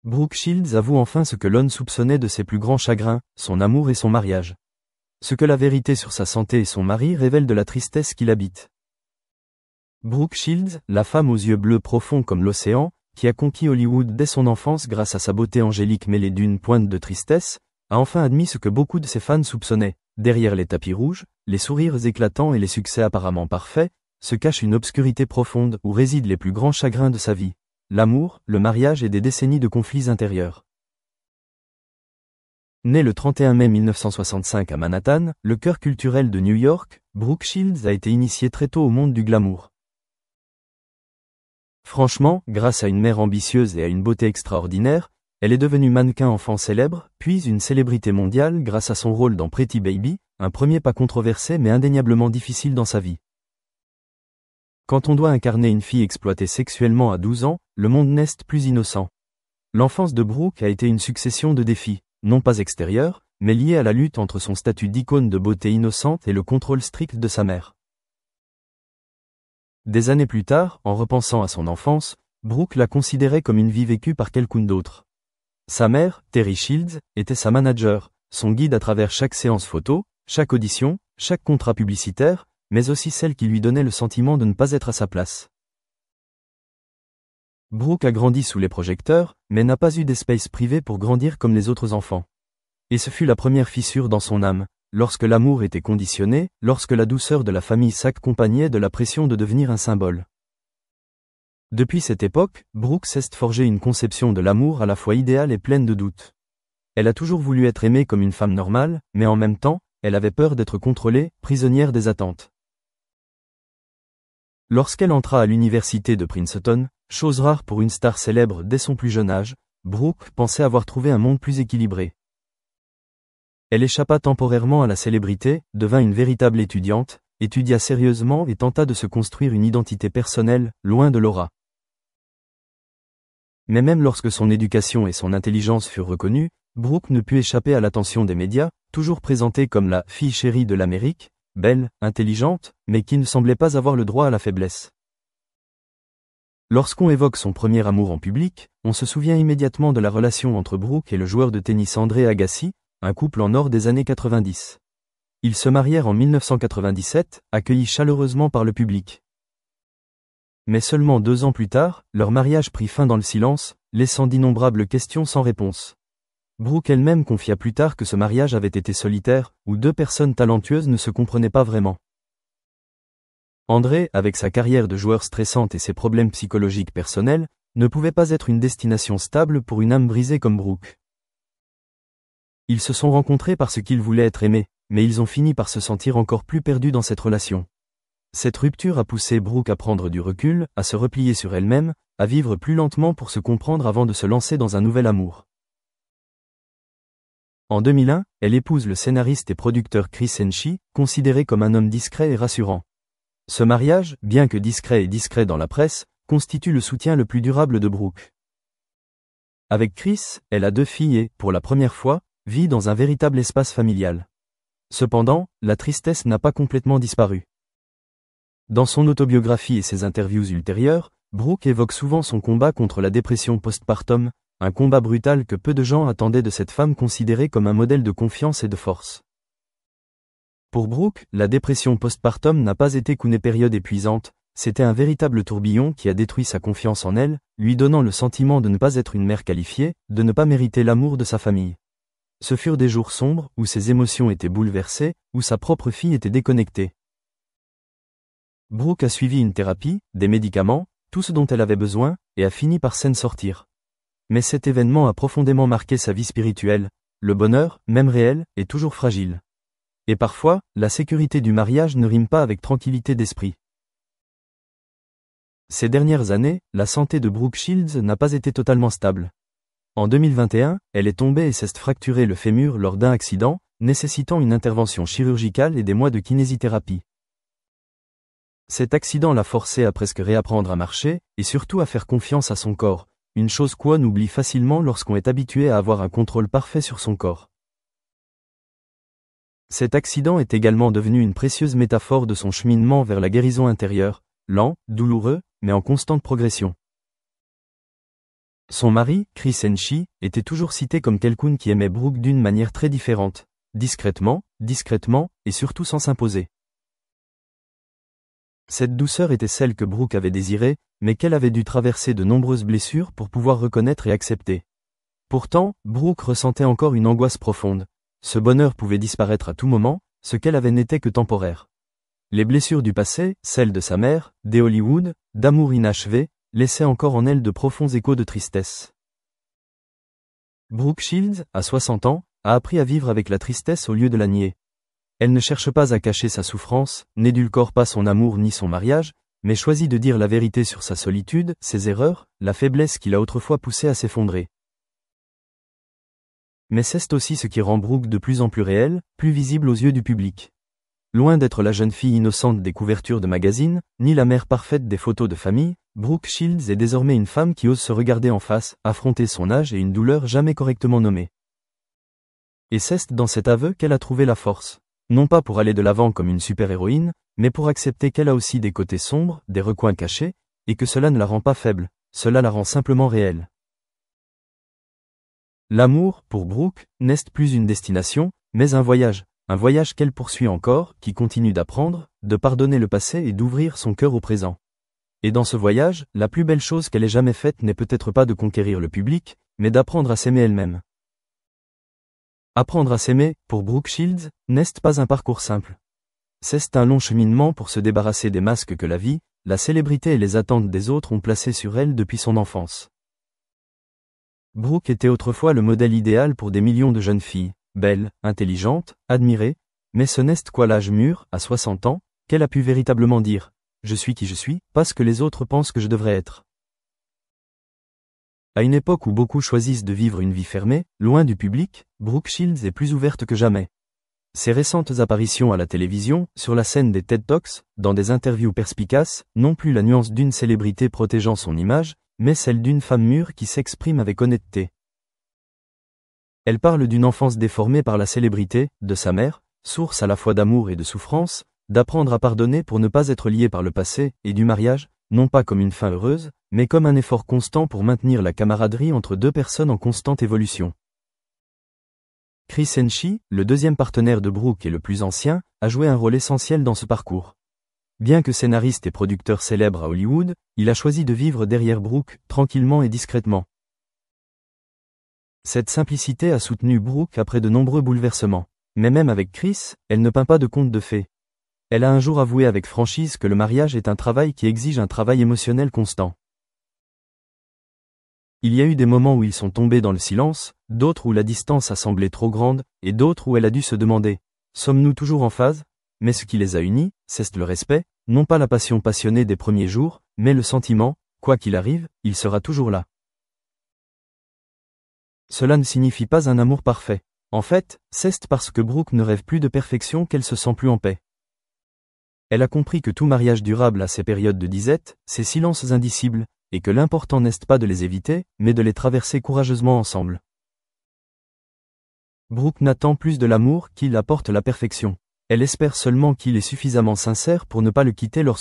Brooke Shields avoue enfin ce que Lon soupçonnait de ses plus grands chagrins, son amour et son mariage. Ce que la vérité sur sa santé et son mari révèle de la tristesse qui l'habite. Brooke Shields, la femme aux yeux bleus profonds comme l'océan, qui a conquis Hollywood dès son enfance grâce à sa beauté angélique mêlée d'une pointe de tristesse, a enfin admis ce que beaucoup de ses fans soupçonnaient. Derrière les tapis rouges, les sourires éclatants et les succès apparemment parfaits, se cache une obscurité profonde où résident les plus grands chagrins de sa vie. L'amour, le mariage et des décennies de conflits intérieurs. Née le 31 mai 1965 à Manhattan, le cœur culturel de New York, Brooke Shields a été initiée très tôt au monde du glamour. Franchement, grâce à une mère ambitieuse et à une beauté extraordinaire, elle est devenue mannequin enfant célèbre, puis une célébrité mondiale grâce à son rôle dans Pretty Baby, un premier pas controversé mais indéniablement difficile dans sa vie. Quand on doit incarner une fille exploitée sexuellement à 12 ans, le monde n'est plus innocent. L'enfance de Brooke a été une succession de défis, non pas extérieurs, mais liés à la lutte entre son statut d'icône de beauté innocente et le contrôle strict de sa mère. Des années plus tard, en repensant à son enfance, Brooke la considérait comme une vie vécue par quelqu'un d'autre. Sa mère, Terry Shields, était sa manager, son guide à travers chaque séance photo, chaque audition, chaque contrat publicitaire, mais aussi celle qui lui donnait le sentiment de ne pas être à sa place. Brooke a grandi sous les projecteurs, mais n'a pas eu d'espace privé pour grandir comme les autres enfants. Et ce fut la première fissure dans son âme, lorsque l'amour était conditionné, lorsque la douceur de la famille s'accompagnait de la pression de devenir un symbole. Depuis cette époque, Brooke s'est forgé une conception de l'amour à la fois idéale et pleine de doutes. Elle a toujours voulu être aimée comme une femme normale, mais en même temps, elle avait peur d'être contrôlée, prisonnière des attentes. Lorsqu'elle entra à l'université de Princeton, chose rare pour une star célèbre dès son plus jeune âge, Brooke pensait avoir trouvé un monde plus équilibré. Elle échappa temporairement à la célébrité, devint une véritable étudiante, étudia sérieusement et tenta de se construire une identité personnelle, loin de l'aura. Mais même lorsque son éducation et son intelligence furent reconnues, Brooke ne put échapper à l'attention des médias, toujours présentée comme la « fille chérie de l'Amérique », belle, intelligente, mais qui ne semblait pas avoir le droit à la faiblesse. Lorsqu'on évoque son premier amour en public, on se souvient immédiatement de la relation entre Brooke et le joueur de tennis André Agassi, un couple en or des années 90. Ils se marièrent en 1997, accueillis chaleureusement par le public. Mais seulement 2 ans plus tard, leur mariage prit fin dans le silence, laissant d'innombrables questions sans réponse. Brooke elle-même confia plus tard que ce mariage avait été solitaire, où 2 personnes talentueuses ne se comprenaient pas vraiment. André, avec sa carrière de joueur stressante et ses problèmes psychologiques personnels, ne pouvait pas être une destination stable pour une âme brisée comme Brooke. Ils se sont rencontrés parce qu'ils voulaient être aimés, mais ils ont fini par se sentir encore plus perdus dans cette relation. Cette rupture a poussé Brooke à prendre du recul, à se replier sur elle-même, à vivre plus lentement pour se comprendre avant de se lancer dans un nouvel amour. En 2001, elle épouse le scénariste et producteur Chris Henshey, considéré comme un homme discret et rassurant. Ce mariage, bien que discret et discret dans la presse, constitue le soutien le plus durable de Brooke. Avec Chris, elle a 2 filles et, pour la première fois, vit dans un véritable espace familial. Cependant, la tristesse n'a pas complètement disparu. Dans son autobiographie et ses interviews ultérieures, Brooke évoque souvent son combat contre la dépression postpartum, un combat brutal que peu de gens attendaient de cette femme considérée comme un modèle de confiance et de force. Pour Brooke, la dépression postpartum n'a pas été qu'une période épuisante, c'était un véritable tourbillon qui a détruit sa confiance en elle, lui donnant le sentiment de ne pas être une mère qualifiée, de ne pas mériter l'amour de sa famille. Ce furent des jours sombres, où ses émotions étaient bouleversées, où sa propre fille était déconnectée. Brooke a suivi une thérapie, des médicaments, tout ce dont elle avait besoin, et a fini par s'en sortir. Mais cet événement a profondément marqué sa vie spirituelle, le bonheur, même réel, est toujours fragile. Et parfois, la sécurité du mariage ne rime pas avec tranquillité d'esprit. Ces dernières années, la santé de Brooke Shields n'a pas été totalement stable. En 2021, elle est tombée et s'est fracturé le fémur lors d'un accident, nécessitant une intervention chirurgicale et des mois de kinésithérapie. Cet accident l'a forcée à presque réapprendre à marcher, et surtout à faire confiance à son corps, une chose qu'on oublie facilement lorsqu'on est habitué à avoir un contrôle parfait sur son corps. Cet accident est également devenu une précieuse métaphore de son cheminement vers la guérison intérieure, lent, douloureux, mais en constante progression. Son mari, Chris Henshey, était toujours cité comme quelqu'un qui aimait Brooke d'une manière très différente, discrètement, et surtout sans s'imposer. Cette douceur était celle que Brooke avait désirée, mais qu'elle avait dû traverser de nombreuses blessures pour pouvoir reconnaître et accepter. Pourtant, Brooke ressentait encore une angoisse profonde. Ce bonheur pouvait disparaître à tout moment, ce qu'elle avait n'était que temporaire. Les blessures du passé, celles de sa mère, des Hollywood, d'amour inachevé, laissaient encore en elle de profonds échos de tristesse. Brooke Shields, à 60 ans, a appris à vivre avec la tristesse au lieu de la nier. Elle ne cherche pas à cacher sa souffrance, n'édulcore pas son amour ni son mariage, mais choisit de dire la vérité sur sa solitude, ses erreurs, la faiblesse qui l'a autrefois poussée à s'effondrer. Mais c'est aussi ce qui rend Brooke de plus en plus réelle, plus visible aux yeux du public. Loin d'être la jeune fille innocente des couvertures de magazines, ni la mère parfaite des photos de famille, Brooke Shields est désormais une femme qui ose se regarder en face, affronter son âge et une douleur jamais correctement nommée. Et c'est dans cet aveu qu'elle a trouvé la force. Non pas pour aller de l'avant comme une super-héroïne, mais pour accepter qu'elle a aussi des côtés sombres, des recoins cachés, et que cela ne la rend pas faible, cela la rend simplement réelle. L'amour, pour Brooke, n'est plus une destination, mais un voyage qu'elle poursuit encore, qui continue d'apprendre, de pardonner le passé et d'ouvrir son cœur au présent. Et dans ce voyage, la plus belle chose qu'elle ait jamais faite n'est peut-être pas de conquérir le public, mais d'apprendre à s'aimer elle-même. Apprendre à s'aimer, pour Brooke Shields, n'est pas un parcours simple. C'est un long cheminement pour se débarrasser des masques que la vie, la célébrité et les attentes des autres ont placés sur elle depuis son enfance. Brooke était autrefois le modèle idéal pour des millions de jeunes filles, belles, intelligentes, admirées, mais ce n'est qu'à l'âge mûr, à 60 ans, qu'elle a pu véritablement dire « Je suis qui je suis, pas ce que les autres pensent que je devrais être ». À une époque où beaucoup choisissent de vivre une vie fermée, loin du public, Brooke Shields est plus ouverte que jamais. Ses récentes apparitions à la télévision, sur la scène des TED Talks, dans des interviews perspicaces, n'ont plus la nuance d'une célébrité protégeant son image, mais celle d'une femme mûre qui s'exprime avec honnêteté. Elle parle d'une enfance déformée par la célébrité, de sa mère, source à la fois d'amour et de souffrance, d'apprendre à pardonner pour ne pas être lié par le passé, et du mariage, non pas comme une fin heureuse, mais comme un effort constant pour maintenir la camaraderie entre deux personnes en constante évolution. Chris Henshey, le deuxième partenaire de Brooke et le plus ancien, a joué un rôle essentiel dans ce parcours. Bien que scénariste et producteur célèbre à Hollywood, il a choisi de vivre derrière Brooke, tranquillement et discrètement. Cette simplicité a soutenu Brooke après de nombreux bouleversements. Mais même avec Chris, elle ne peint pas de contes de fées. Elle a un jour avoué avec franchise que le mariage est un travail qui exige un travail émotionnel constant. Il y a eu des moments où ils sont tombés dans le silence, d'autres où la distance a semblé trop grande, et d'autres où elle a dû se demander « Sommes-nous toujours en phase ?» Mais ce qui les a unis, c'est le respect, non pas la passion passionnée des premiers jours, mais le sentiment, quoi qu'il arrive, il sera toujours là. Cela ne signifie pas un amour parfait. En fait, c'est parce que Brooke ne rêve plus de perfection qu'elle se sent plus en paix. Elle a compris que tout mariage durable a ses périodes de disette, ses silences indicibles, et que l'important n'est pas de les éviter, mais de les traverser courageusement ensemble. Brooke n'attend plus de l'amour qu'il apporte la perfection. Elle espère seulement qu'il est suffisamment sincère pour ne pas le quitter lorsque